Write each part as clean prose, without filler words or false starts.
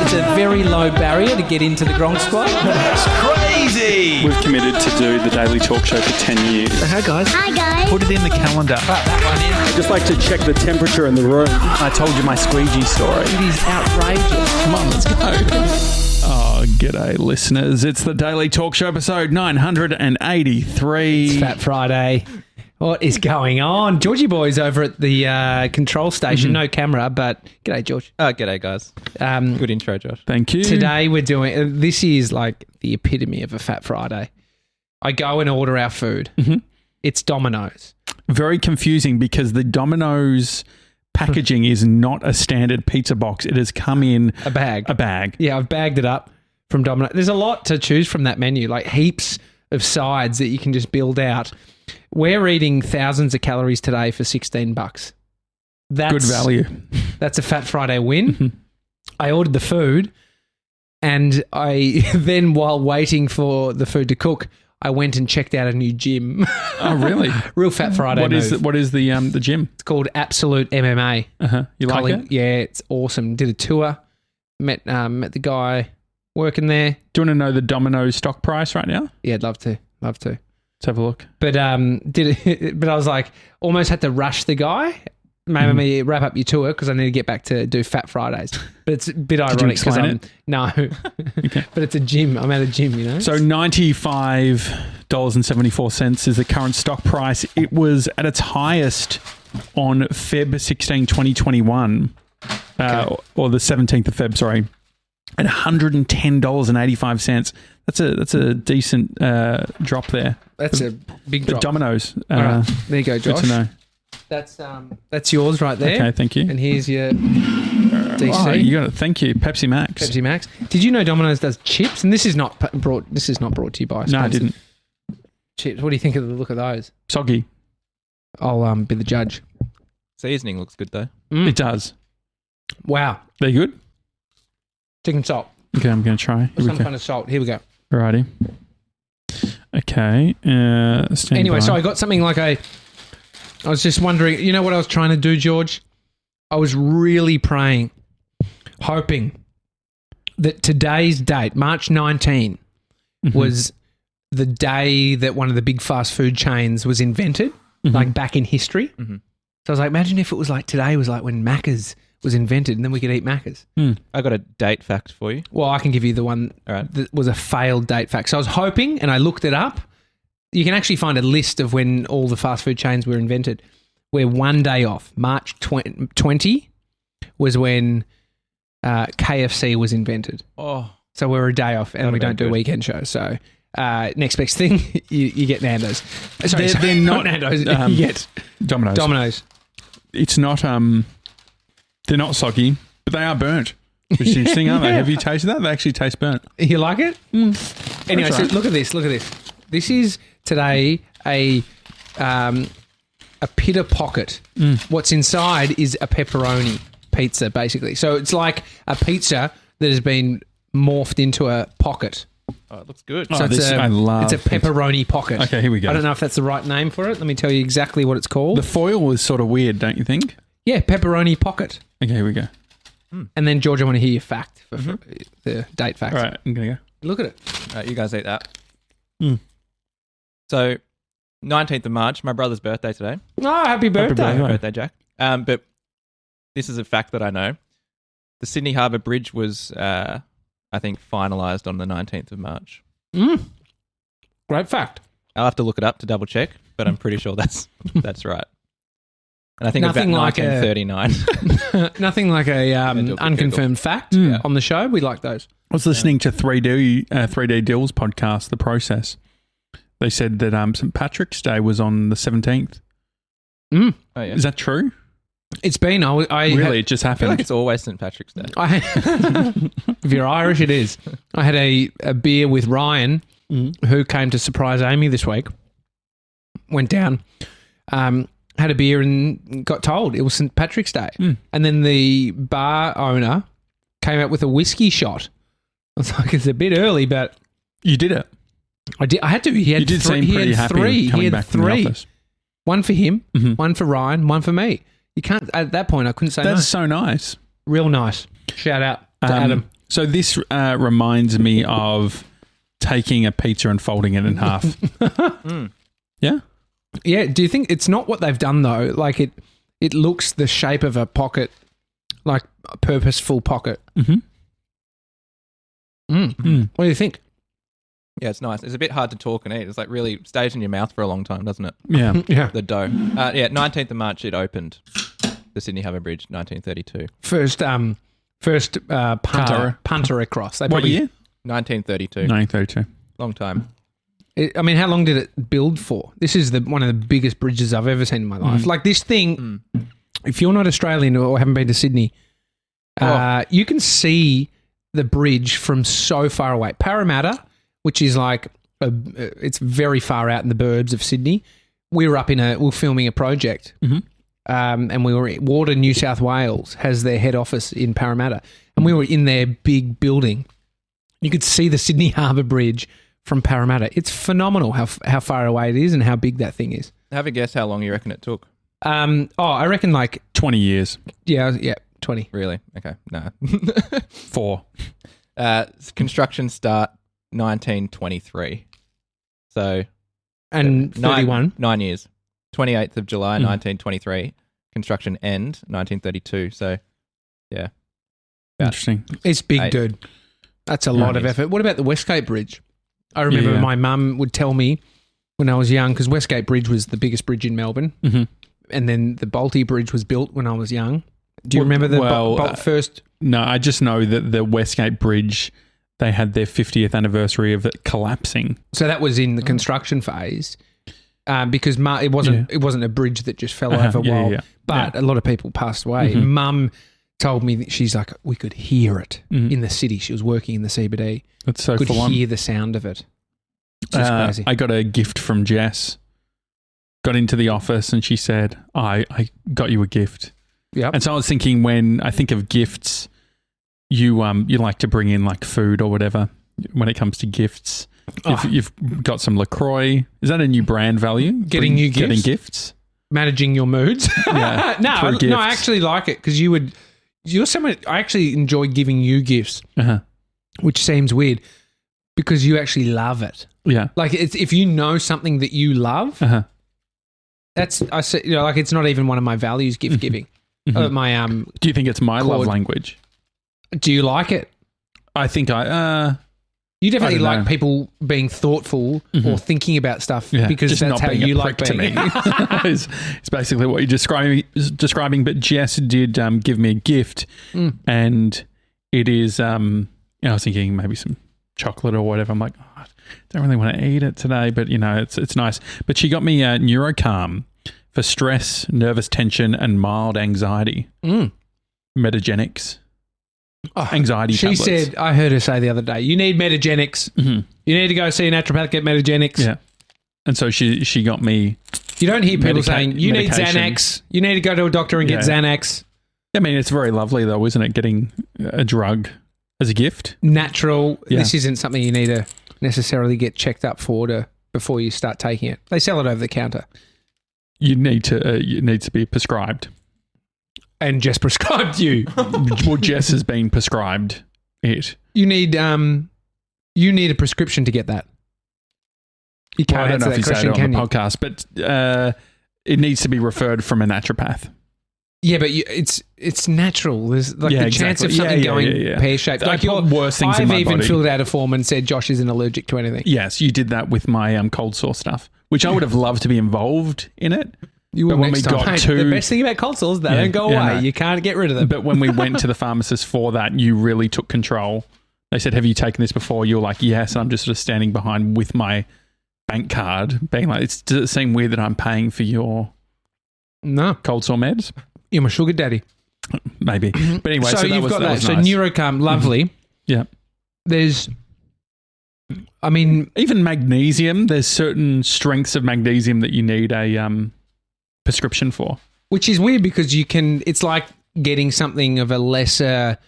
It's a very low barrier to get into the Gronk Squad. That's crazy! We've committed to do the Daily Talk Show for 10 years. Hi, guys. Hi, guys. Put it in the calendar. That one in. Just like to check the temperature in the room. I told you my squeegee story. It is outrageous. Come on, let's go. Oh, g'day, listeners. It's the Daily Talk Show episode 983. It's Fat Friday. What is going on? Georgie boy's over at the control station. No camera, but g'day, George. G'day, guys. Good intro, Josh. Thank you. Today we're doing, this is like the epitome of a Fat Friday. I go and order our food. It's Domino's. Very confusing because the Domino's packaging is not a standard pizza box. It has come in A bag. a bag. Yeah, I've bagged it up from Domino's. There's a lot to choose from that menu, like heaps of sides that you can just build out. We're eating thousands of calories today for $16. That's Good value. That's a Fat Friday win. I ordered the food, and I then, while waiting for the food to cook, I went and checked out a new gym. Oh, really? Real Fat Friday What is move. what is the gym? It's called Absolute MMA. You like Colin- it? Yeah, it's awesome. Did a tour. Met the guy working there. Do you want to know the Domino's stock price right now? Yeah, I'd love to. Love to. Let's have a look. But did it, but I was like, almost had to rush the guy. Maybe me wrap up your tour because I need to get back to do Fat Fridays. But it's a bit ironic because explain I'm no, but it's a gym. I'm at a gym, you know. So $95.74 is the current stock price. It was at its highest on Feb 16, 2021, or the 17th of Feb, sorry, at $110.85. That's a decent drop there. That's a big drop. Domino's. All right, there you go, Good Josh. to know. That's yours right there. Okay, thank you. And here's your DC. Oh, you got it. Thank you. Pepsi Max. Pepsi Max. Did you know Domino's does chips? And this is not brought. This is not brought to you by. No, I sponsored didn't. Chips. What do you think of the look of those? Soggy. I'll be the judge. Seasoning looks good, though. It does. Wow. They're good? Chicken salt. Okay, I'm going to try. Here we Some go. kind of salt. Here we go. Alrighty. Okay. Anyway, so I got something like I was just wondering, you know what I was trying to do, George? I was really praying, hoping that today's date, March 19, was the day that one of the big fast food chains was invented, like back in history. So I was like, imagine if it was like today was like when Macca's was invented and then we could eat Macca's. I got a date fact for you. Well, I can give you the one that was a failed date fact. So I was hoping, and I looked it up. You can actually find a list of when all the fast food chains were invented. We're one day off. March 20 was when KFC was invented. Oh, So we're a day off, and That'd we be don't do good. weekend shows. So next best thing, you get Nando's. Sorry, They're not Nando's. You get Domino's. Domino's. It's not, they're not soggy, but they are burnt, which is interesting, aren't they? Have you tasted that? They actually taste burnt. You like it? Anyway, That's so right. look at this. Look at this. This is today a pita pocket. What's inside is a pepperoni pizza, basically. So it's like a pizza that has been morphed into a pocket. oh, it looks good. Oh, So I love it's a pepperoni pocket. Okay, here we go. I don't know if that's the right name for it. Let me tell you exactly what it's called. The foil is sort of weird, don't you think? Yeah, pepperoni pocket. Okay, here we go. And then, George, I want to hear your fact, for the date fact. All right, I'm going to go. Look at it. All right, you guys eat that. So, 19th of March, my brother's birthday today. Oh, happy birthday. birthday. Happy birthday, Jack. But this is a fact that I know. The Sydney Harbour Bridge was, I think, finalised on the 19th of March. Great fact. I'll have to look it up to double check, but I'm pretty sure that's right. And I think Nothing about like 1939. Nothing like a Google. unconfirmed fact on the show. We like those. I was listening to 3D Dill's podcast, The Process. They said that St. Patrick's Day was on the 17th. Oh, yeah. Is that true? It's been. Really? It just I feel happened? like it's always St. Patrick's Day. If you're Irish, it is. I had a beer with Ryan, who came to surprise Amy this week. Went down, had a beer and got told it was St. Patrick's Day. And then the bar owner came out with a whiskey shot. I was like, it's a bit early, but You did it. I did. I had to. He had You did three, seem he pretty had happy three. coming He had back from the three. office. One for him, one for Ryan, one for me. You can't, at that point, I couldn't say That's no. so nice. Real nice. Shout out to Adam. So this reminds me of taking a pizza and folding it in half. Yeah? Yeah. Do you think it's not what they've done though? Like it looks the shape of a pocket, like a purposeful pocket. Mm-hmm. What do you think? Yeah, it's nice. It's a bit hard to talk and eat. It's like really stays in your mouth for a long time, doesn't it? Yeah. Yeah. The dough. 19th of March it opened. The Sydney Harbour Bridge, 1932. First punter across. They What probably- year? 1932. 1932. Long time. I mean, how long did it build for? This is one of the biggest bridges I've ever seen in my life. Like this thing, if you're not Australian or haven't been to Sydney, you can see the bridge from so far away. Parramatta, which is like, it's very far out in the burbs of Sydney. We were filming a project and we were at Water New South Wales has their head office in Parramatta and we were in their big building. You could see the Sydney Harbour Bridge from Parramatta. It's phenomenal how far away it is and how big that thing is. Have a guess how long you reckon it took. I reckon like 20 years. yeah, 20. Really? Okay. No. 4. Construction start 1923. So And 31. 9 years. 28th of July 1923. Construction end 1932. So yeah. Interesting. It's big, 8. dude. That's a lot of years. effort. What about the Westgate Bridge? I remember Yeah. my mum would tell me when I was young, because Westgate Bridge was the biggest bridge in Melbourne, and then the Bolte Bridge was built when I was young. Do you remember the first? No, I just know that the Westgate Bridge, they had their 50th anniversary of it collapsing. So that was in the construction phase, because it wasn't a bridge that just fell over but a lot of people passed away. Mum told me that she's like, we could hear it in the city. She was working in the CBD. That's so could full on. hear the sound of it. It's just crazy. I got a gift from Jess. Got into the office and she said, I got you a gift. Yeah. And so I was thinking, when I think of gifts, you like to bring in like food or whatever when it comes to gifts. You've got some LaCroix. Is that a new brand value? Getting gifts? Managing your moods. Yeah. No, I actually like it because you're someone, I actually enjoy giving you gifts, which seems weird because you actually love it. Yeah. Like if you know something that you love, it's not even one of my values, gift giving. Do you think it's my love language? Do you like it? I think you definitely I don't like know. people being thoughtful or thinking about stuff because just that's not how being you a like prick to being. me. It's basically what you're describing. But Jess did give me a gift, and it is. I was thinking maybe some chocolate or whatever. I'm like, I don't really want to eat it today, but it's nice. But she got me Neurocalm for stress, nervous tension, and mild anxiety. Metagenics. Anxiety She tablets. said, I heard her say the other day, you need Metagenics. You need to go see a naturopath, get Metagenics. Yeah. And so she got me. You don't hear people saying, you need medication. Xanax. You need to go to a doctor and get Xanax. I mean, it's very lovely though, isn't it? Getting a drug as a gift. Natural. Yeah. This isn't something you need to necessarily get checked up for before you start taking it. They sell it over the counter. You need to be prescribed. And just prescribed you. Well, Jess has been prescribed it. You need a prescription to get that. You can't I don't answer know if that you said question, it on can the you? podcast, but it needs to be referred from a naturopath. Yeah, but it's natural. There's like the chance of something going pear-shaped. Like I put worse things in my I've even body. filled out a form and said Josh isn't allergic to anything. Yes, you did that with my cold sore stuff, which I would have loved to be involved in it. You will But when next we time. got Hey, to- the best thing about cold sores, they Yeah, don't go yeah, away. no. You can't get rid of them. But when we went to the pharmacist for that, you really took control. They said, have you taken this before? You're like, yes. And I'm just sort of standing behind with my bank card being like, does it seem weird that I'm paying for your No, cold sore meds? you're my sugar daddy. Maybe. But anyway, so, you've got that. was So nice. Neurocalm, lovely. Yeah. There's, I mean, Even magnesium, there's certain strengths of magnesium that you need a prescription for. which is weird because it's like getting something of a lesser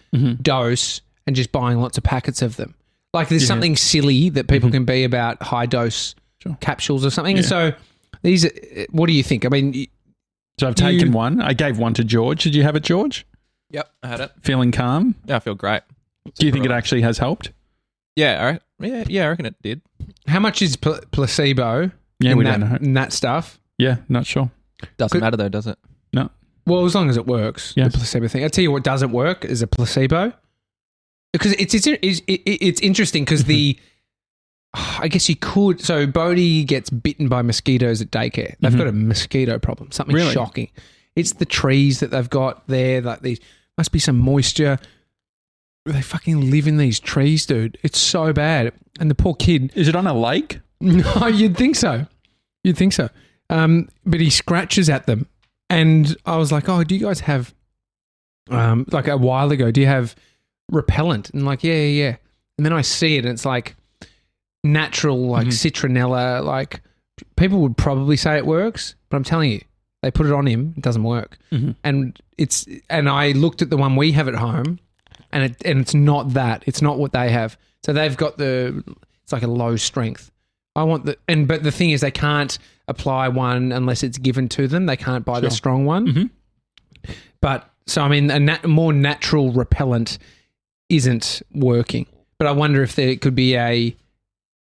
dose and just buying lots of packets of them. Like there's something silly that people can be about high dose capsules or something. Yeah. So these, what do you think? I mean, So I've taken one. I gave one to George. Did you have it, George? Yep, I had it. Feeling calm? Yeah, I feel great. Do you think it actually has helped? Yeah, all right. Yeah, I reckon it did. How much is placebo Yeah, in we that, don't know. in that stuff? Yeah, not sure. Doesn't matter though, does it? No. Well, as long as it works, Yes. the placebo thing. I'll tell you what doesn't work is a placebo. Because it's interesting because I guess you could. So Bodhi gets bitten by mosquitoes at daycare. They've got a mosquito problem. Something Really? shocking. It's the trees that they've got there. Like these must be some moisture. They fucking live in these trees, dude. It's so bad. And the poor kid. Is it on a lake? No, you'd think so. You'd think so. But he scratches at them, and I was like, "Oh, do you guys have?" Like a while ago, do you have repellent? And like, yeah. And then I see it, and it's like natural, like citronella. Like people would probably say it works, but I'm telling you, they put it on him, it doesn't work. And I looked at the one we have at home, and it's not that. It's not what they have. So they've got it's like a low strength. But the thing is, they can't apply one unless it's given to them. They can't buy the strong one. But so I mean, a more natural repellent isn't working. But I wonder if there could be a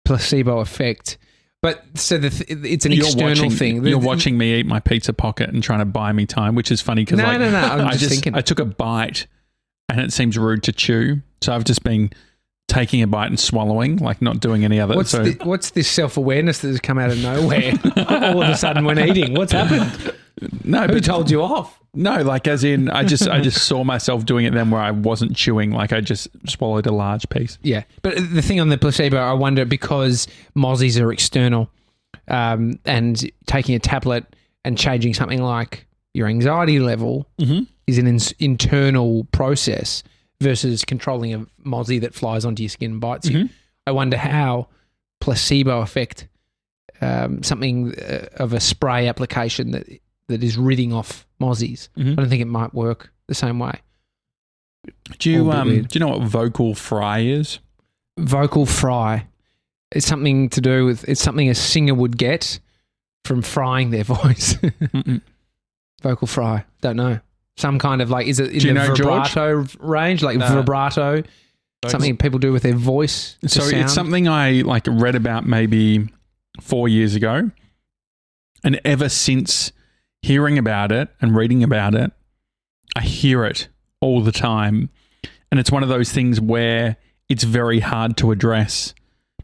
placebo effect. But so it's an external thing. You're watching me eat my pizza pocket and trying to buy me time, which is funny because No. I'm just thinking. I took a bite and it seems rude to chew, so I've just been taking a bite and swallowing, like not doing any other. What's this self-awareness that has come out of nowhere all of a sudden when eating? What's happened? No, Who told you off? No, like as in I just saw myself doing it then where I wasn't chewing, like I just swallowed a large piece. Yeah, but the thing on the placebo, I wonder because mozzies are external, and taking a tablet and changing something like your anxiety level is an internal process versus controlling a mozzie that flies onto your skin and bites you. I wonder how placebo effect, something of a spray application that is ridding off mozzies. I don't think it might work the same way. Do you know what vocal fry is? Vocal fry. It's something to do with, it's something a singer would get from frying their voice. Vocal fry. Don't know. Some kind of like, is it in the vibrato range? Like vibrato? Something people do with their voice. So it's something I like read about maybe 4 years ago. And ever since hearing about it and reading about it, I hear it all the time. And it's one of those things where it's very hard to address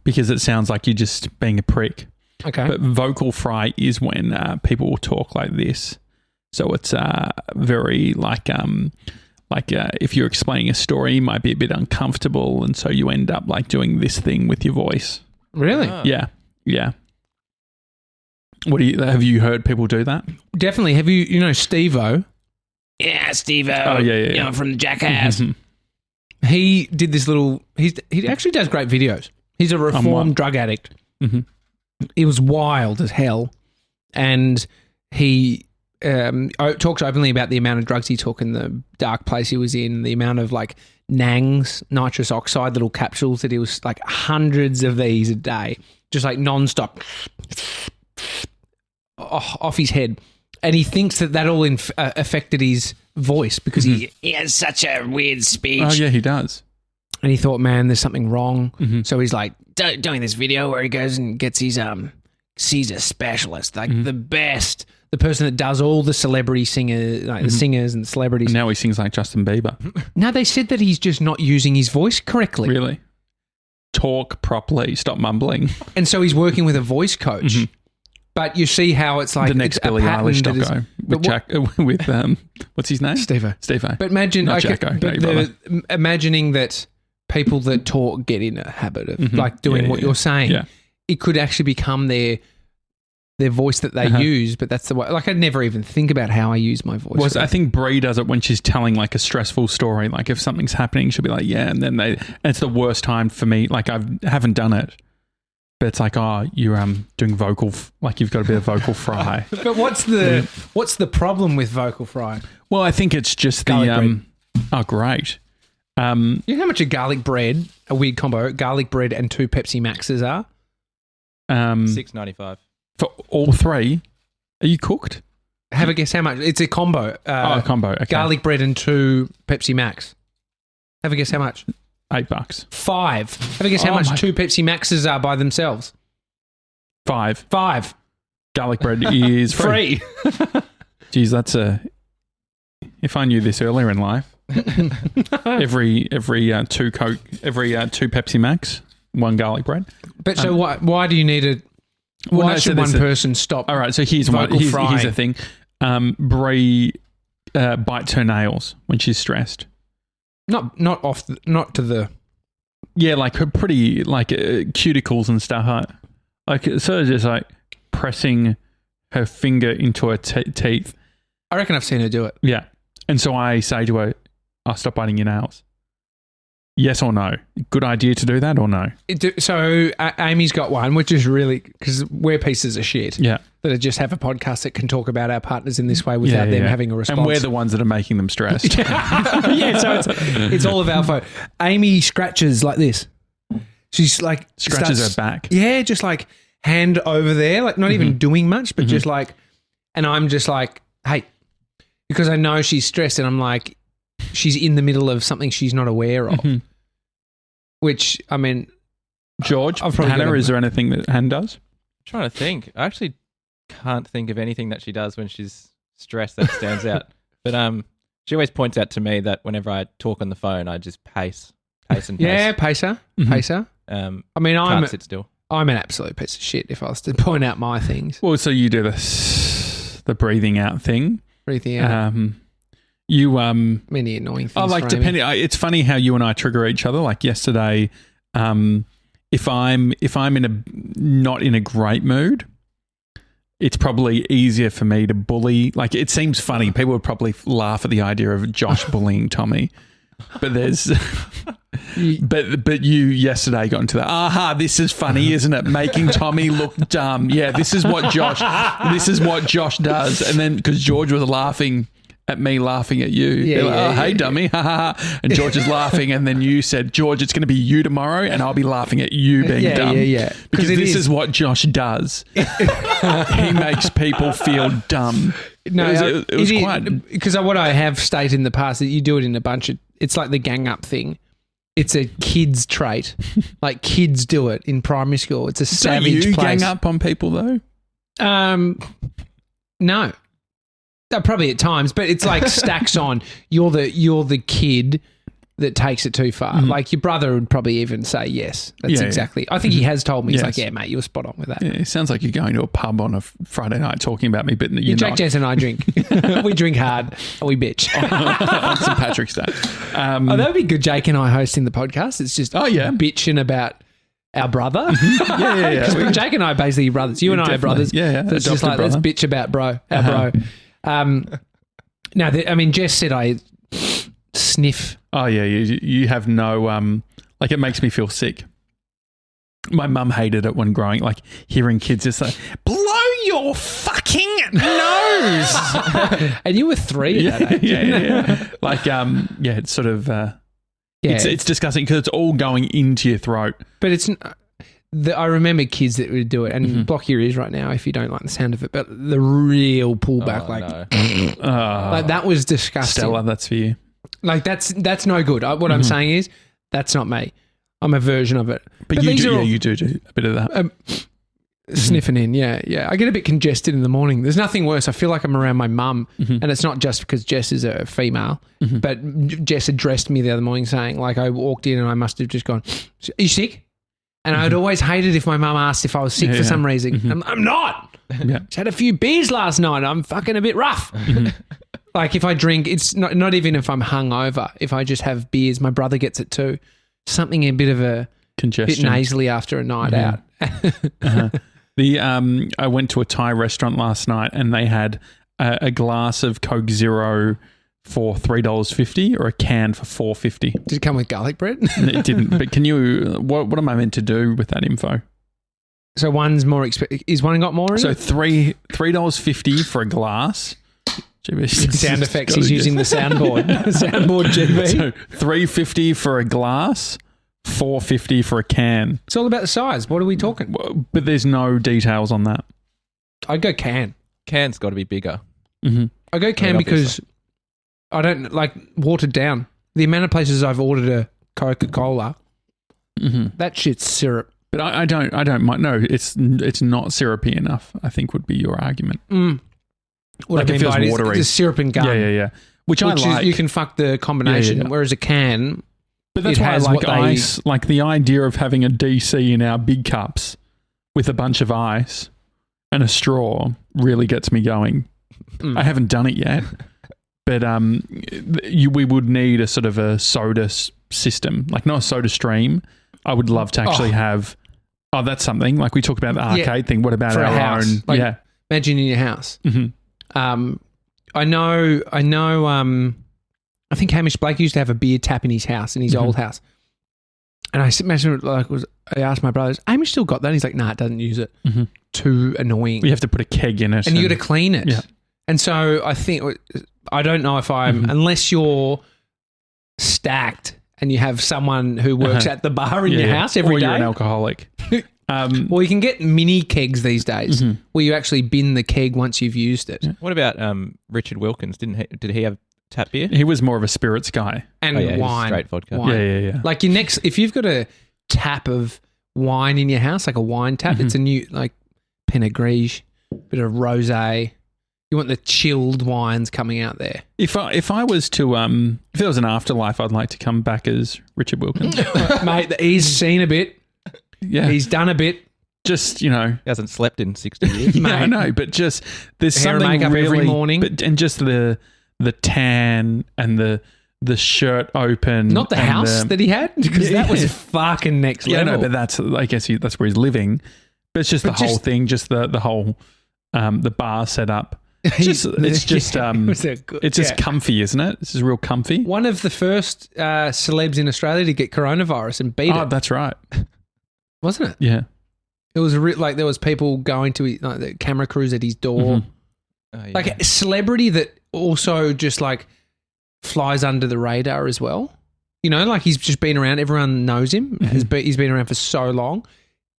because it sounds like you're just being a prick. Okay. But vocal fry is when people will talk like this. So it's very like if you're explaining a story, you might be a bit uncomfortable, and so you end up like doing this thing with your voice. Really? Yeah. Have you heard people do that? Definitely. Have you know Steve-O? Yeah, Steve-O. Oh, yeah. You know, from the Jackass. He did this little... He actually does great videos. He's a reformed drug addict. It was wild as hell. And he talks openly about the amount of drugs he took and the dark place he was in, the amount of like NANGs, nitrous oxide, little capsules that he was like hundreds of these a day, just like nonstop off his head. And he thinks that all affected his voice because he has such a weird speech. Oh, yeah, he does. And he thought, man, there's something wrong. So he's like doing this video where he goes and gets his sees a specialist, like the best, the person that does all the celebrity singers, like the singers and the celebrities. And now he sings like Justin Bieber. No, they said that he's just not using his voice correctly. Really? Talk properly. Stop mumbling. And so he's working with a voice coach. But you see how it's like the next Billie Eilish doco with what's his name? Steve-O. But imagine, imagining that people that talk get in a habit of like doing what you're saying. Yeah. It could actually become their voice that they use, but that's the way. Like, I'd never even think about how I use my voice. Well, I think Brie does it when she's telling like a stressful story. Like if something's happening, she'll be like, "Yeah," and then and it's the worst time for me. Like I haven't done it, but it's like, "Oh, you're doing vocal, like you've got a bit of vocal fry." But what's the problem with vocal fry? Well, I think it's just garlic bread. Oh, great. You know how much a garlic bread, a weird combo, garlic bread and 2 Pepsi Maxes are? $6.95 for all 3. Are you cooked? Have a guess how much. It's a combo. a combo. Okay. Garlic bread and 2 Pepsi Max. Have a guess how much. $8. 5. Have a guess how much 2 Pepsi Maxes are by themselves. 5. 5. Garlic bread is free. Geez, that's a... If I knew this earlier in life, every 2 Coke, every 2 Pepsi Max, 1 garlic bread. But so why do you need a... Why should one person stop? All right, so here's the thing. Brie bites her nails when she's stressed. Not to the... Yeah, like her pretty cuticles and stuff. Like sort of just like pressing her finger into her teeth. I reckon I've seen her do it. Yeah. And so I say to her, "I'll stop biting your nails." Yes or no? Good idea to do that or no? So Amy's got one, which is really... Because we're pieces of shit. Yeah. That just have a podcast that can talk about our partners in this way without them having a response. And we're the ones that are making them stressed. Yeah, so it's all of our fault. Amy scratches like this. She's like... Scratches her back. Yeah, just like hand over there, like not even doing much, but just like... And I'm just like, hey, because I know she's stressed and I'm like, she's in the middle of something she's not aware of. Which, I mean... George, Hannah, is there anything that Hannah does? I'm trying to think. I actually can't think of anything that she does when she's stressed that stands out. But she always points out to me that whenever I talk on the phone, I just pace and pace. Yeah, pacer. I mean, can't sit still. I'm an absolute piece of shit if I was to point out my things. Well, so you do the breathing out thing. Breathing out. Many annoying things. Oh, like depending. It's funny how you and I trigger each other. Like yesterday, if I'm not in a great mood, it's probably easier for me to bully. Like it seems funny. People would probably laugh at the idea of Josh bullying Tommy, but there's. But you yesterday got into that. Aha, this is funny, isn't it? Making Tommy look dumb. Yeah, this is what Josh does. And then because George was laughing at me laughing at you. Hey, dummy. Ha ha ha. And George is laughing. And then you said, George, it's going to be you tomorrow and I'll be laughing at you being dumb. Yeah. Because this is what Josh does. He makes people feel dumb. No, it was quite... Because what I have stated in the past, that you do it in a bunch of... It's like the gang up thing. It's a kid's trait. Like kids do it in primary school. It's a savage place. Don't you place. gang up on people though? No. Probably at times, but it's like stacks on. You're the kid that takes it too far. Like your brother would probably even say yes. That's exactly. I think he has told me. He's like, yeah, mate, you were spot on with that. Yeah, it sounds like you're going to a pub on a Friday night talking about me, but you're Jack, not. Jess and I drink. We drink hard and we bitch. On St. Patrick's Day. That would be good, Jake and I hosting the podcast. It's just bitching about our brother. Yeah. Because Jake and I are basically brothers. You and I are brothers. Yeah. So it's just like, let's bitch about bro. Bro. Jess said I sniff. Oh yeah, you have no like it makes me feel sick. My mum hated it when growing, like hearing kids just like blow your fucking nose. And you were 3 at that age. Yeah. Like it's sort of it's disgusting because it's all going into your throat. But it's I remember kids that would do it, and block your ears right now if you don't like the sound of it. But the real pullback, like that was disgusting. Stella, that's for you. Like that's no good. What I'm saying is that's not me. I'm a version of it. But you do a bit of that. Sniffing in, yeah. I get a bit congested in the morning. There's nothing worse. I feel like I'm around my mum, and it's not just because Jess is a female, but Jess addressed me the other morning saying, like, I walked in and I must have just gone, "Are you sick?" And I'd always hated if my mum asked if I was sick for some reason. I'm not. Just had a few beers last night. I'm fucking a bit rough. Like if I drink, it's not even if I'm hungover. If I just have beers, my brother gets it too. Something a bit of a congestion, bit nasally after a night out. I went to a Thai restaurant last night and they had a glass of Coke Zero for $3.50 or a can for $4.50. Did it come with garlic bread? It didn't. But can you? What am I meant to do with that info? So one's more expensive. Is one got more in so it? $3.50 for a glass. Sound effects. He's using the soundboard. Soundboard GB. So $3.50 for a glass, $4.50 for a can. It's all about the size. What are we talking? But there's no details on that. I'd go can. Can's got to be bigger. I go can because I don't like watered down. The amount of places I've ordered a Coca-Cola, that shit's syrup. But I don't mind. No, it's not syrupy enough, I think would be your argument. What Like I it mean feels by it is watery. it's syrup and gum. Yeah. Which I like. You can fuck the combination, Yeah. whereas a can, But that's it why I has like what they- ice. Like the idea of having a DC in our big cups with a bunch of ice and a straw really gets me going. I haven't done it yet, but we would need a sort of a soda system, like not a soda stream. I would love to actually have. Oh, that's something like we talked about the arcade thing. What about For a our house. own? Like, imagine in your house. I know. I think Hamish Blake used to have a beer tap in his house, in his old house. And I imagine, I asked my brothers, Hamish still got that? And he's like, nah, it doesn't use it. Too annoying. You have to put a keg in it, and you got to clean it. Yeah. And so I don't know if unless you're stacked and you have someone who works at the bar in your house every or day. you're an alcoholic. Well, you can get mini kegs these days where you actually bin the keg once you've used it. What about Richard Wilkins? Did he have tap beer? He was more of a spirits guy. And he was wine. straight vodka. Wine. Yeah. Like if you've got a tap of wine in your house, like a wine tap, it's a new, like Pinot Gris, bit of rosé. You want the chilled wines coming out there. If I was to if there was an afterlife, I'd like to come back as Richard Wilkins. Mate, he's seen a bit. Yeah, He's done a bit. just He hasn't slept in 60 years. yeah, I know, but just there's Hair and something makeup really, every morning. and just the tan and the shirt open, Not the and house that he had, because that was Yeah. fucking next Yeah, level. no, but that's that's where he's living. But it's just the whole thing, just the whole the bar setup. It's just comfy, isn't it? This is real comfy. One of the first celebs in Australia to get coronavirus and beat Oh, it, that's right. wasn't it? Yeah. It was like there was people going to the camera crews at his door, Oh, yeah. like a celebrity that also just like flies under the radar as well. You know, like he's just been around. Everyone knows him. He's been around for so long.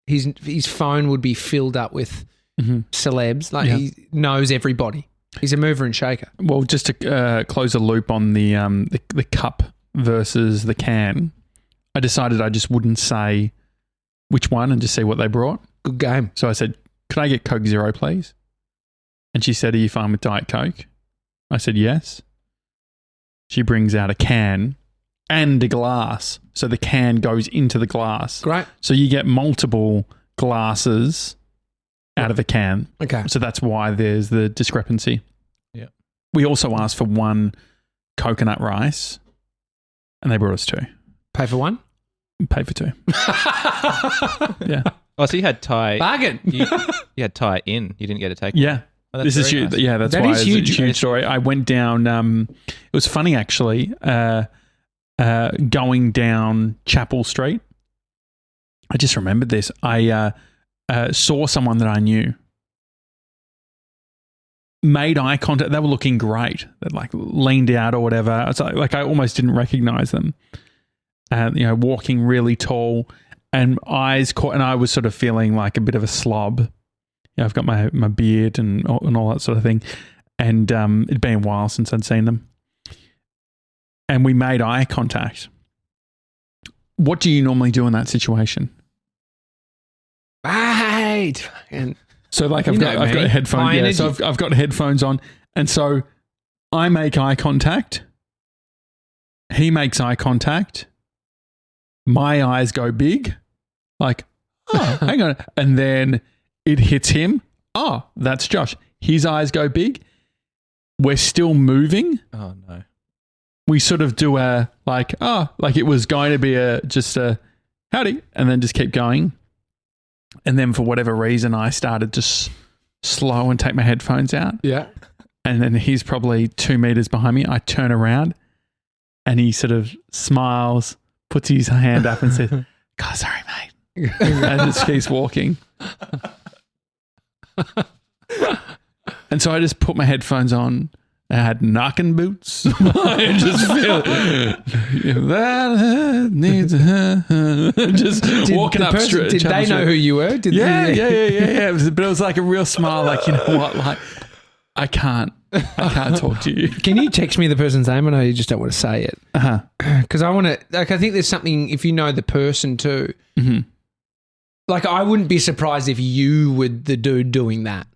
His phone would be filled up with celebs. Like he knows everybody. He's a mover and shaker. Well, just to close a loop on the cup versus the can, I decided I just wouldn't say which one and just see what they brought. Good game. So I said, "Could I get Coke Zero, please?" And she said, "Are you fine with Diet Coke?" I said, "Yes." She brings out a can and a glass. So the can goes into the glass. Great. So you get multiple glasses out of a can. Okay. So that's why there's the discrepancy. Yeah. We also asked for one coconut rice and they brought us two. Pay for one. Pay for two. Yeah. Oh, so you had Thai. Bargain. You had Thai in. You didn't get a take. Yeah. Oh, This is very huge. nice. Yeah, that's That why is it's huge. a huge story. I went down. It was funny actually. Going down Chapel Street. I just remembered this. I saw someone that I knew. Made eye contact. They were looking great. They like leaned out or whatever. It's like I almost didn't recognize them. Walking really tall and eyes caught, and I was sort of feeling like a bit of a slob. I've got my beard and all that sort of thing. And it'd been a while since I'd seen them. And we made eye contact. What do you normally do in that situation? Right. And So like I've You got know me. headphones. High Yeah, so energy. I've got headphones on, and so I make eye contact. He makes eye contact. My eyes go big, like, oh, hang on, and then it hits him. Oh, that's Josh. His eyes go big. We're still moving. Oh no. We sort of do like it was going to be just a howdy, and then just keep going. And then for whatever reason, I started to slow and take my headphones out. yeah. And then he's probably 2 meters behind me. I turn around and he sort of smiles, puts his hand up and says, "God, sorry, mate." And just keeps walking. And so I just put my headphones on. I had knocking boots. I just feel that needs just walking up straight. Did they know who you were? Yeah. But it was like a real smile. Like, you know what? Like, I can't I can't talk to you. Can you text me the person's name? I know you just don't want to say it. Because I want to, like, I think there's something, if you know the person too, like, I wouldn't be surprised if you were the dude doing that.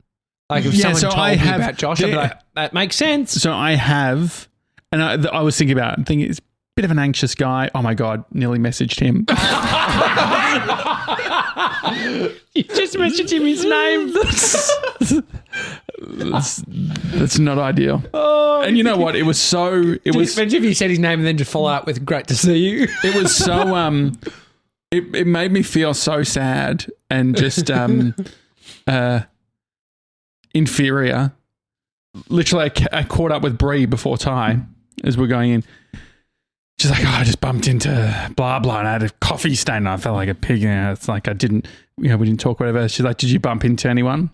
Like, if someone told me about Josh, I'd be like, that makes sense. So I have, and I was thinking about, thinking it's a bit of an anxious guy. Oh my God, nearly messaged him. You just messaged him his name. That's not ideal. And you know what? It was so. Imagine if you said his name and then just follow up with "Great to see you." It was so. It made me feel so sad and just inferior. Literally, I caught up with Bree before Ty as we're going in. She's like, I just bumped into blah, blah, and I had a coffee stain and I felt like a pig. And it's like I didn't, we didn't talk, whatever. She's like, did you bump into anyone?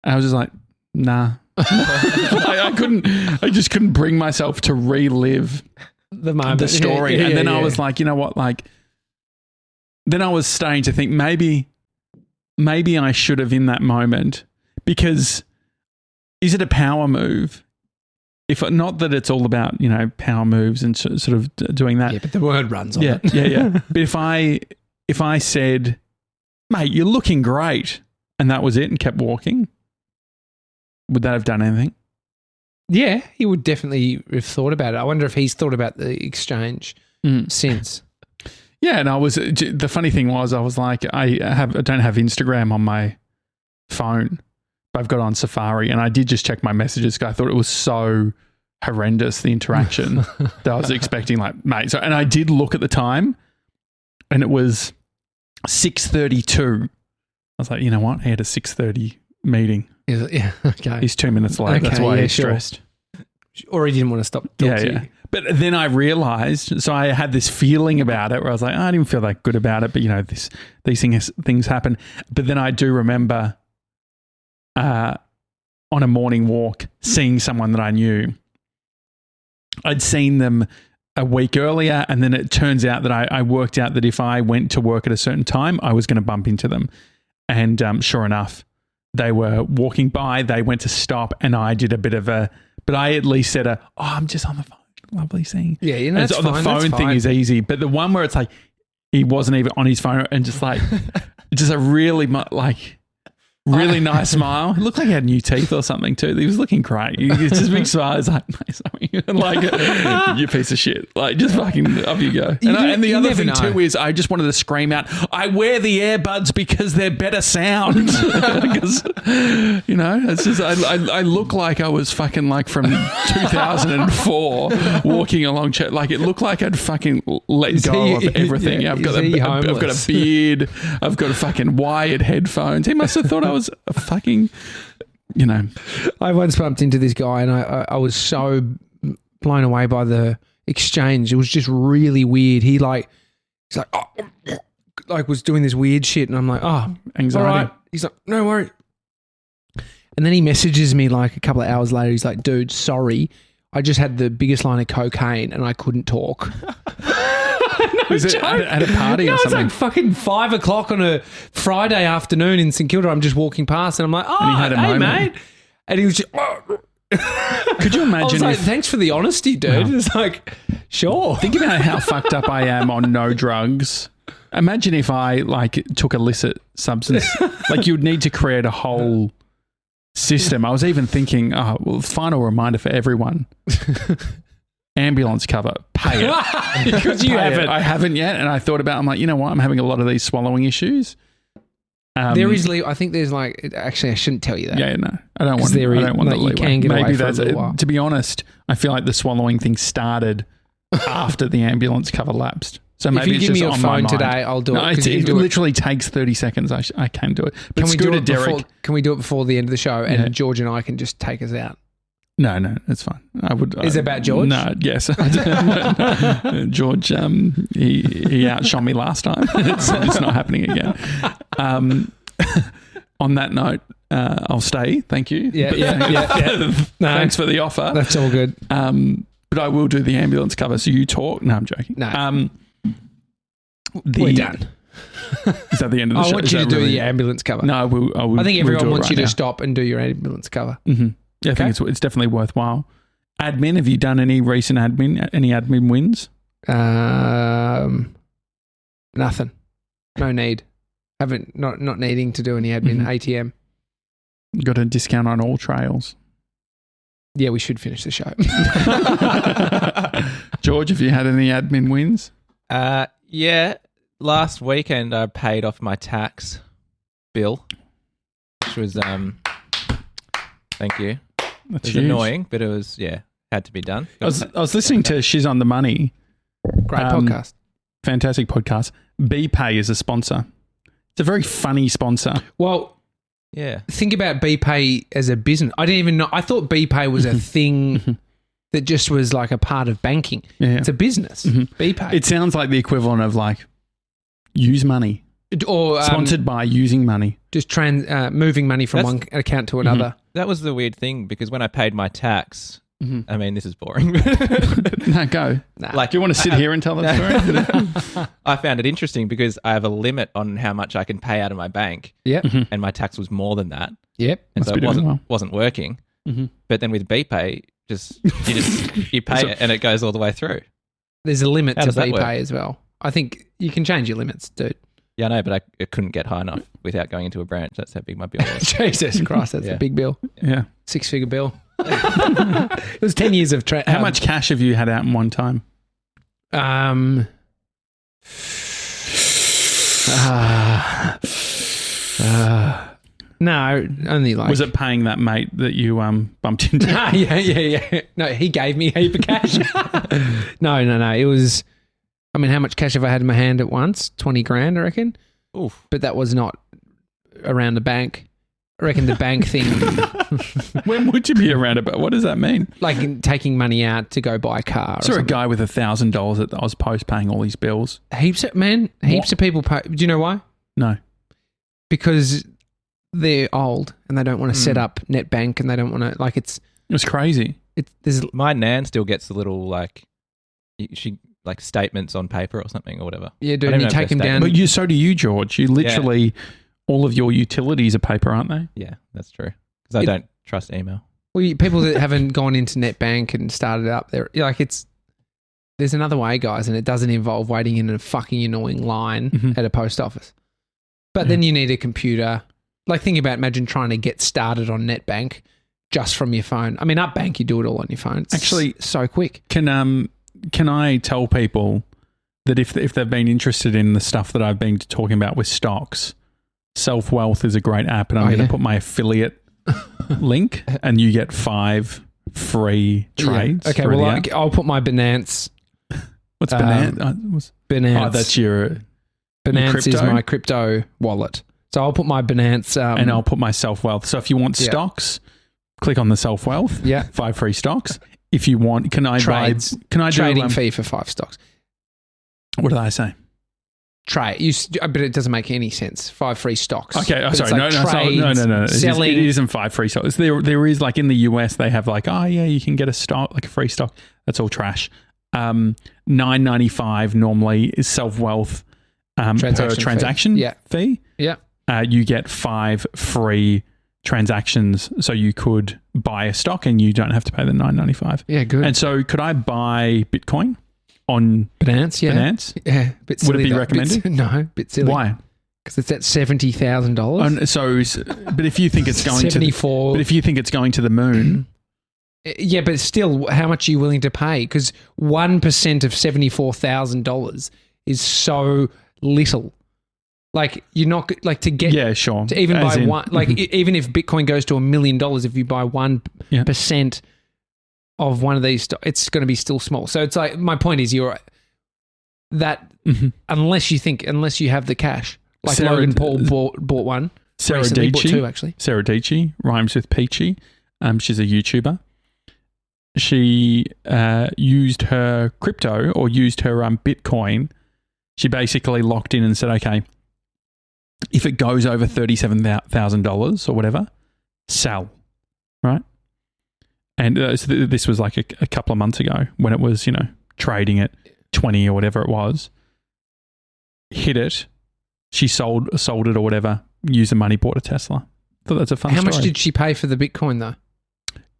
And I was just like, nah. I just couldn't bring myself to relive the story. And then I was like, you know what? Like, then I was starting to think maybe I should have in that moment, because is it a power move? If not that it's all about, power moves and sort of doing that. Yeah, but the word runs on it. Yeah. But if I said, mate, you're looking great, and that was it and kept walking, would that have done anything? Yeah, he would definitely have thought about it. I wonder if he's thought about the exchange since. Yeah, and the funny thing was, I was like, I don't have Instagram on my phone. I've got on Safari, and I did just check my messages because I thought it was so horrendous, the interaction that I was expecting, like, mate. So, and I did look at the time, and it was 6:32. I was like, you know what? He had a 6:30 meeting. Yeah, okay. He's 2 minutes late. Okay, that's why he's stressed. Or he didn't want to stop talking to you. But then I realized, so I had this feeling about it where I was like, I didn't feel that good about it, but these things happen. But then I do remember on a morning walk, seeing someone that I knew. I'd seen them a week earlier, and then it turns out that I worked out that if I went to work at a certain time, I was going to bump into them. And sure enough, they were walking by, they went to stop, and I did a bit of but I at least said I'm just on the phone. Lovely seeing. Yeah, that's fine. The phone thing is easy, but the one where it's like, he wasn't even on his phone, and just like, just a really really nice smile. It looked like he had new teeth or something too. He was looking great. He's just big smile. He's like, mate, something like, you piece of shit. Like, just fucking up you go. And the other thing too is, I just wanted to scream out, I wear the earbuds because they're better sound. Because, it's just, I look like I was fucking like from 2004 walking along, like it looked like I'd fucking let go of everything. Yeah, I've got a beard. I've got a fucking wired headphones. He must have thought I was a fucking, I once bumped into this guy, and I was so blown away by the exchange. It was just really weird. He's like, was doing this weird shit, and I'm like, anxiety. All right. He's like, no worries. And then he messages me like a couple of hours later. He's like, dude, sorry, I just had the biggest line of cocaine and I couldn't talk. Was it at a party or something? It's like fucking 5 o'clock on a Friday afternoon in St Kilda. I'm just walking past, and I'm like, hey, mate. And he was just, could you imagine? I was like, thanks for the honesty, dude. It's like, sure. Think about how fucked up I am on no drugs. Imagine if I took illicit substance. Like, you'd need to create a whole system. I was even thinking, final reminder for everyone. Ambulance cover, pay it. Because you haven't. I haven't yet, and I thought about, I'm like, you know what? I'm having a lot of these swallowing issues. There is, I think there's actually, I shouldn't tell you that. Yeah, no. I don't want the leeway. You can get away for a little while. To be honest, I feel like the swallowing thing started after the ambulance cover lapsed. So maybe if you give me your phone today, I'll do it. It literally takes 30 seconds. I can do it. But can we do it before the end of the show, and George and I can just take us out? No, it's fine. I would. Is it about George? No, yes. No. George, he outshone me last time. It's not happening again. On that note, I'll stay. Thank you. Yeah. Thanks for the offer. That's all good. But I will do the ambulance cover. So you talk. No, I'm joking. No. We're done. Is that the end of the show? I want you to do the ambulance cover. No, I will. I think everyone wants you to stop and do your ambulance cover. Mm-hmm. Yeah, I think it's definitely worthwhile. Admin, have you done any recent any admin wins? Nothing. No need. Not needing to do any admin. ATM. Got a discount on all trails. Yeah, we should finish the show. George, have you had any admin wins? Yeah. Last weekend I paid off my tax bill, which was thank you. That's It was annoying, but it was had to be done. I was listening to She's on the Money. Great podcast. Fantastic podcast. BPay is a sponsor. It's a very funny sponsor. Well, yeah. think about BPay as a business. I didn't even know. I thought BPay was a thing that just was like a part of banking. Yeah. It's a business. BPay. It sounds like the equivalent of like use money. Or Sponsored by using money. just moving money from one account to another. That was the weird thing because when I paid my tax, I mean, this is boring. No, go. Like, do you want to sit here and tell that story? I found it interesting because I have a limit on how much I can pay out of my bank. Yep. And my tax was more than that. Yep. And Must so be it doing well. wasn't working. But then with BPay, you pay it and it goes all the way through. There's a limit How to does that work? BPay as well. I think you can change your limits, dude. Yeah, I know, but I couldn't get high enough without going into a branch. That's how big my bill was. Jesus Christ, that's a big bill. Yeah. 6-figure bill. It was 10 years of... How much cash have you had out in one time? No, only like... Was it paying that mate that you bumped into? Yeah. No, he gave me a heap of cash. No. It was... I mean, how much cash have I had in my hand at once? 20 grand, I reckon. Oof. But that was not around the bank. I reckon the bank thing... When would you be around about? What does that mean? Like taking money out to go buy a car. I saw a guy with $1,000 at the Ozpost paying all his bills. Heaps of people pay. Do you know why? No. Because they're old and they don't want to set up net bank and they don't want to, like, It was crazy. My nan still gets the little, like, she like statements on paper or something or whatever. Yeah, dude, I don't and you know if take they're them down. statements. But so do you, George. You literally, all of your utilities are paper, aren't they? Yeah, that's true. Because I don't trust email. Well, people that haven't gone into net bank and started up there, like, there's another way, guys, and it doesn't involve waiting in a fucking annoying line at a post office. But then you need a computer. Like, imagine trying to get started on net bank just from your phone. I mean, up bank, you do it all on your phone. It's Actually, so quick. Can I tell people that if they've been interested in the stuff that I've been talking about with stocks, Self Wealth is a great app, and I'm going to put my affiliate link, and you get 5 free trades. Yeah. Okay, through well, the app. I'll put my Binance. What's Binance? Binance. Oh, that's your Binance is crypto? my crypto wallet. So I'll put my Binance. And I'll put my Self Wealth. So if you want stocks, click on the Self Wealth. Yeah. 5 free stocks. If you want, can I do trading fee for 5 stocks? What did I say? Trade, but it doesn't make any sense. 5 free stocks. Okay, But sorry, it's like no. Selling. It isn't 5 free stocks. There is, like, in the US, they have like, oh yeah, you can get a stock, like a free stock. That's all trash. $9.95 normally is Self Wealth per transaction fee. Yeah. You get 5 free transactions, so you could buy a stock and you don't have to pay the $9.95. Yeah, good. And so, could I buy Bitcoin on Binance? Yeah, Binance? Yeah, bit silly. Would it be recommended? No, bit silly. Why? Because it's at $70,000. So, but if you think it's going 74. but if you think it's going to the moon, yeah, but still, how much are you willing to pay? Because 1% of $74,000 is so little. Like, you're not like to get. Yeah, sure. To even buy one, like even if Bitcoin goes to $1 million, if you buy 1% of one of these, it's going to be still small. So it's like, my point is, unless you have the cash, like Logan Paul bought one. Sarah recently, bought Dietschy, 2 actually. Sarah Dietschy rhymes with peachy. She's a YouTuber. She used her crypto or used her Bitcoin. She basically locked in and said, okay, if it goes over $37,000 or whatever, sell, right? And so this was like a couple of months ago when it was, trading at 20 or whatever it was. Hit it. She sold it or whatever, used the money, bought a Tesla. Thought that's a fun story. How much did she pay for the Bitcoin though?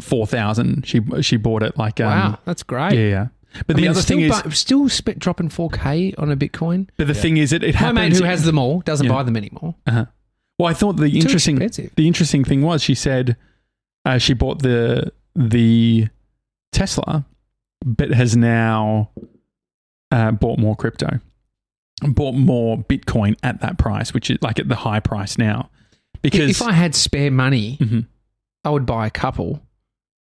4,000. She bought it like Wow, that's great. yeah. But the other thing is still dropping 4K on a Bitcoin. but the thing is it My happens. mate who has them all doesn't buy them anymore. Well, I thought the expensive. interesting thing was she said she bought the Tesla, but has now bought more crypto, bought more Bitcoin at that price, which is like at the high price now. Because if I had spare money, Mhm. I would buy a couple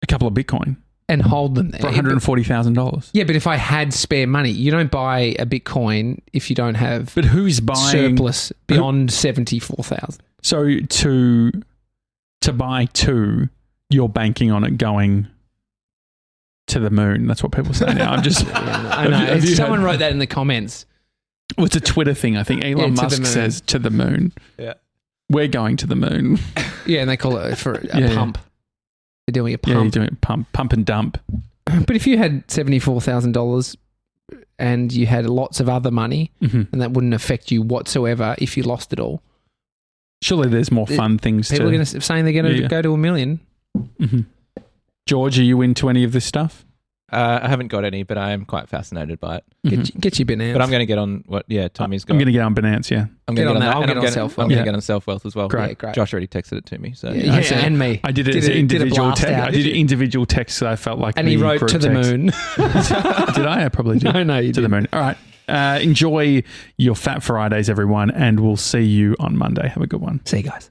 of Bitcoin and hold them there for $140,000. Yeah, but if I had spare money, you don't buy a Bitcoin if you don't have But who's buying surplus beyond 74,000. So to buy two, you're banking on it going to the moon. That's what people say now. I'm just. I know. Someone wrote that in the comments. Well, it's a Twitter thing. I think Elon Musk says to the moon. Yeah. We're going to the moon. Yeah, and they call it for a pump. They're doing a pump. Yeah, you're doing a pump and dump. But if you had $74,000 and you had lots of other money, and that wouldn't affect you whatsoever if you lost it all. Surely there's more fun things People are going to saying they're going to go to $1 million. Mm-hmm. George, are you into any of this stuff? I haven't got any, but I am quite fascinated by it. Get your Binance. But I'm going to get on what? Yeah, Tommy's got. I'm going to get on Binance. Yeah, I'm going to get on that. I'll and get I'm on gonna- Self-Wealth. I'm going to get on Self-Wealth as well. Great. Great. Josh already texted it to me. So Yeah, and me. I did it as an individual text. I did an individual text, so I felt like. And he wrote to the moon. Did I? I probably did. No, you to the moon. All right. Enjoy your Fat Fridays, everyone, and we'll see you on Monday. Have a good one. See you guys.